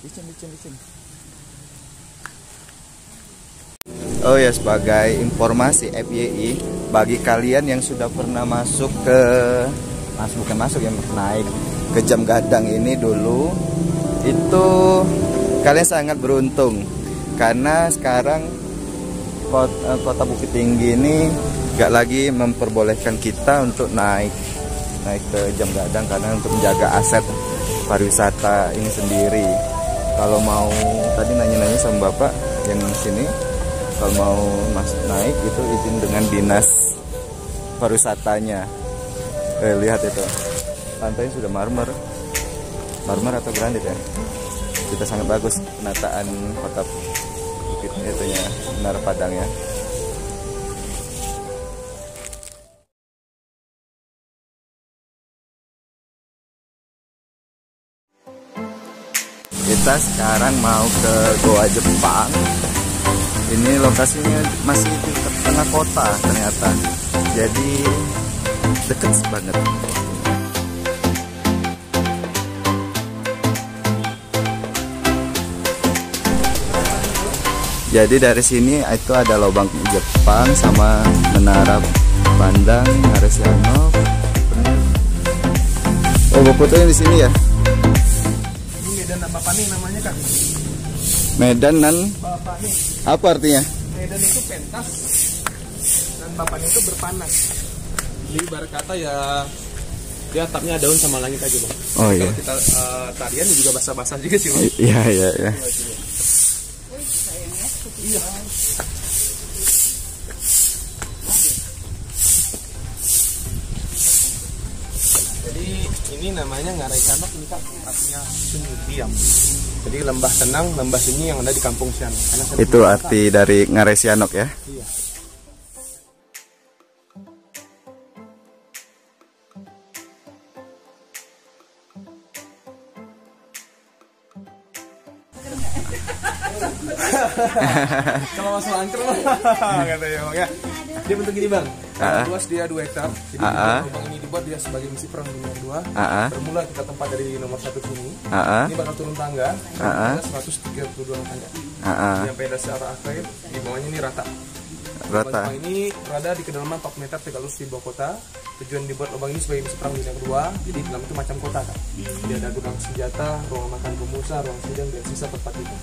Licin. Oh ya, sebagai informasi FYI bagi kalian yang sudah pernah masuk ke naik ke Jam Gadang ini dulu, itu kalian sangat beruntung karena sekarang kota Bukit Tinggi ini gak lagi memperbolehkan kita untuk naik ke Jam Gadang karena untuk menjaga aset pariwisata ini sendiri. Kalau mau, tadi nanya-nanya sama bapak yang sini, kalau mau naik itu izin dengan dinas pariwisatanya. Lihat itu, pantainya sudah marmer atau granit ya. Sudah sangat bagus penataan kota Bukit itunya, Menara Padang ya. Kita sekarang mau ke Goa Jepang. Ini lokasinya masih di tengah kota ternyata, jadi deket banget. Jadi dari sini itu ada lubang Jepang sama Menara Pandang, Naresiano. Oh, fotonya di sini ya. Ini Medan Bapani namanya kan. Medan nan Bapani. apa artinya? Medan itu pentas dan Bapani itu berpanas. Jadi ibarat kata ya dia atapnya daun sama langit aja bang. Oh iya. Kalau kita tarian juga basah-basah juga sih bang. Iya. Iya. Jadi ini namanya Ngarai Sanok ini kak, artinya sunyi diam. Jadi lembah tenang, lembah sunyi yang ada di Kampung Sianok. Itu arti dari Ngarai Sianok ya? Iya. Kalau masalah angker katanya bang ya. Dia bentuk gini bang. Luas dia 2 hektar. Jadi lubang ini dibuat dia sebagai misi perang dunia 2. Bermula kita tempat dari nomor 1 sini. Ini bakal turun tangga. 132 tangga. Sampai dasar akhir di bawahnya ini rata. Lubang ini berada di kedalaman 4 meter tegak lurus di bawah kota. Tujuan dibuat lubang ini sebagai misi perang dunia kedua. Jadi dalam itu macam kota kan. Jadi ada gudang senjata, ruang makan pemusa, ruang sidang dan sisa tempat tidur.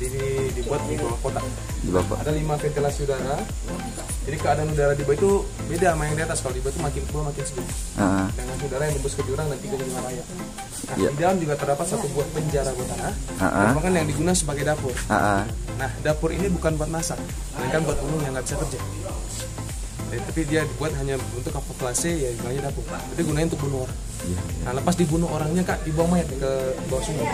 Jadi ini dibuat di bawah kota. Ada 5 ventilasi udara. Jadi keadaan udara di bawah itu beda sama yang di atas. Kalau di bawah itu makin bawah makin sedikit. Dengan udara yang tembus ke jurang dan 3 lingkungan raya. Nah, di dalam juga terdapat satu buah penjara buat tanah. Merupakan yang digunakan sebagai dapur. Nah, dapur ini bukan buat masak, melainkan buat umum yang nggak bisa kerja. Tapi dia dibuat hanya untuk kamuflase, ya gunanya dapur. Jadi gunanya untuk bunuh orang. Nah, lepas dibunuh orangnya kak, dibawa mayat ke bawah sungai.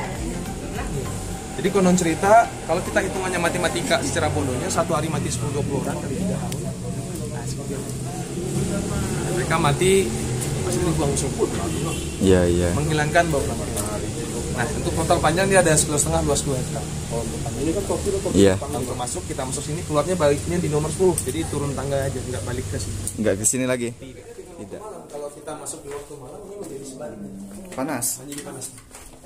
Jadi konon cerita, kalau kita hitungannya matematika secara bodohnya, 1 hari mati 10-20 orang kali 3 tahun. Nah, seperti itu. Mereka mati pasti dibuang sumput. Iya. Menghilangkan bau penampakan. Nah, untuk total panjang dia ada 11,5 luas 2 hektar. Ini kan profil. Untuk masuk, kita masuk sini, keluarnya baliknya di nomor 10. Jadi turun tangga aja, nggak balik ke sini. Nggak ke sini lagi? Tidak. Kalau kita masuk di waktu malam, ini menjadi sebaliknya. Panas? Menjadi panas.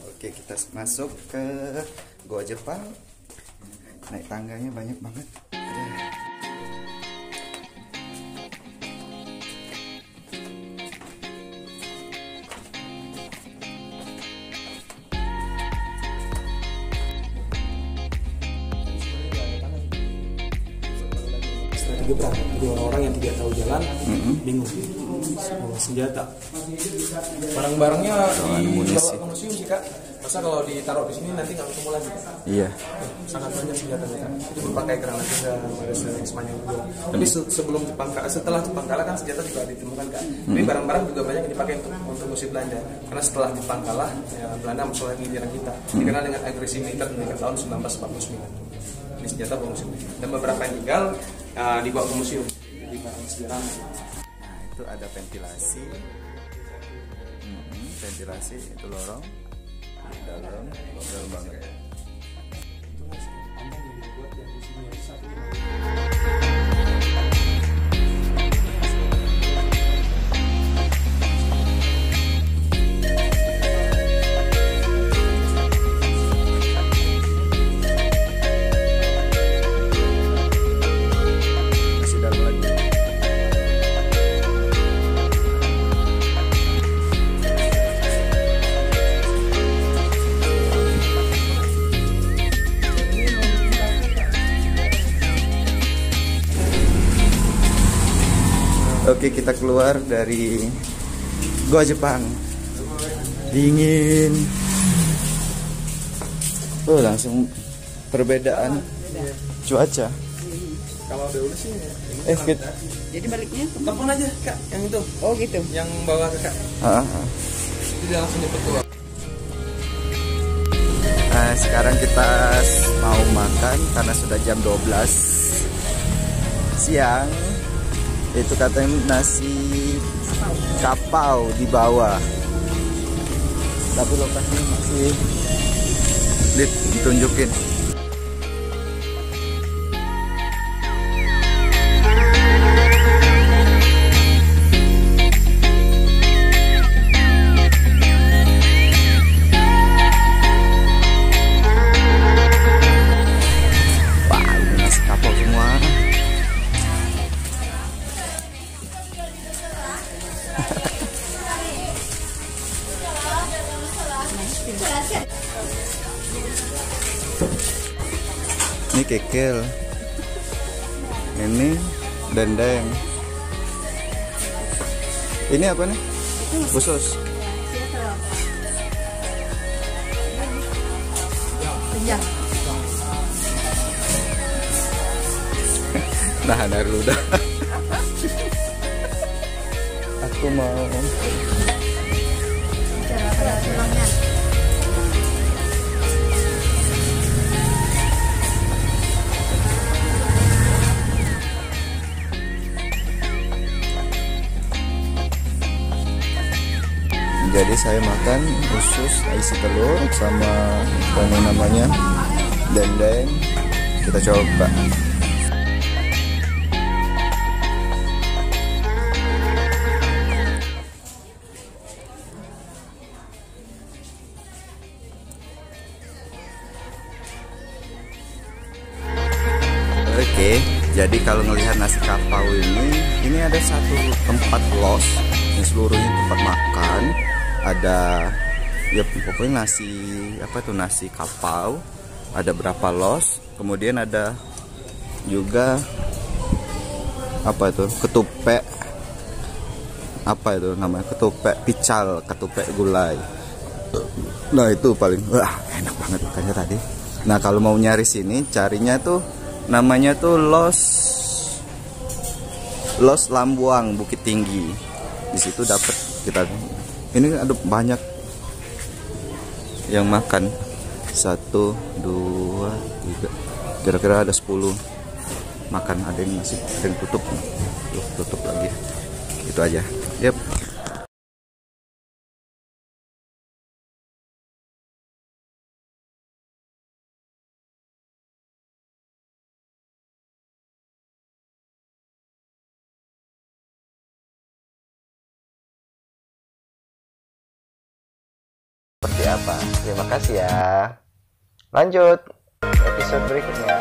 Oke, kita masuk ke Goa Jepang. Naik tangganya banyak banget. Strategi perang. Jadi orang-orang yang tidak tahu jalan bingung. Bawa senjata. Barang-barangnya dibawa ke museum sih kak. Masa kalau ditaruh di sini nanti nggak ketemu lagi. Iya. Sangat banyak senjata mereka. Itu berpakai granat juga pada sepanjang juga. Tapi setelah Jepang kalah kan senjata juga ditemukan kan. Tapi barang-barang juga banyak yang dipakai untuk musim Belanda. Karena setelah Jepang kalah, ya, Belanda mulai menyerang kita. Dikenal dengan agresi militer di tahun 1949. Ini senjata bawa musim. Dan beberapa yang tinggal dibawa ke museum. Di barang sejarah. Nah, itu ada ventilasi. Ventilasi itu lorong. Dalam banget. kita keluar dari Goa Jepang. Dingin. Oh, langsung perbedaan cuaca. Kalau dulu sih jadi baliknya telepon aja Kak, yang itu. Oh gitu. Yang bawa ke Kak. Jadi dia langsung nyebut keluar. Nah, sekarang kita mau makan karena sudah jam 12 siang. Itu katanya nasi kapau di bawah. Tapi lokasinya masih ditunjukin. Ini kekel, ini dendeng, ini apa nih? Khusus. Nah, Naruda. Aku mau. Jadi saya makan usus isi telur sama apa namanya dendeng. Kita coba. Oke, jadi kalau melihat nasi kapau ini ada satu tempat los yang seluruhnya tempat makan. Ada ya pokoknya nasi apa tuh, nasi kapau, ada berapa los, kemudian ada juga apa itu ketupek, apa itu namanya, ketupek pical, ketupek gulai. Nah itu paling enak banget makanya tadi. Nah kalau mau nyari sini carinya tuh namanya tuh Los Lambuang Bukit Tinggi. Di situ dapat kita. Ini ada banyak yang makan. 1, 2, 3. Kira-kira ada 10 makan. Ada yang masih, ada yang tutup. Tutup lagi. Itu aja. Yep. Seperti apa? Terima kasih ya. Lanjut episode berikutnya.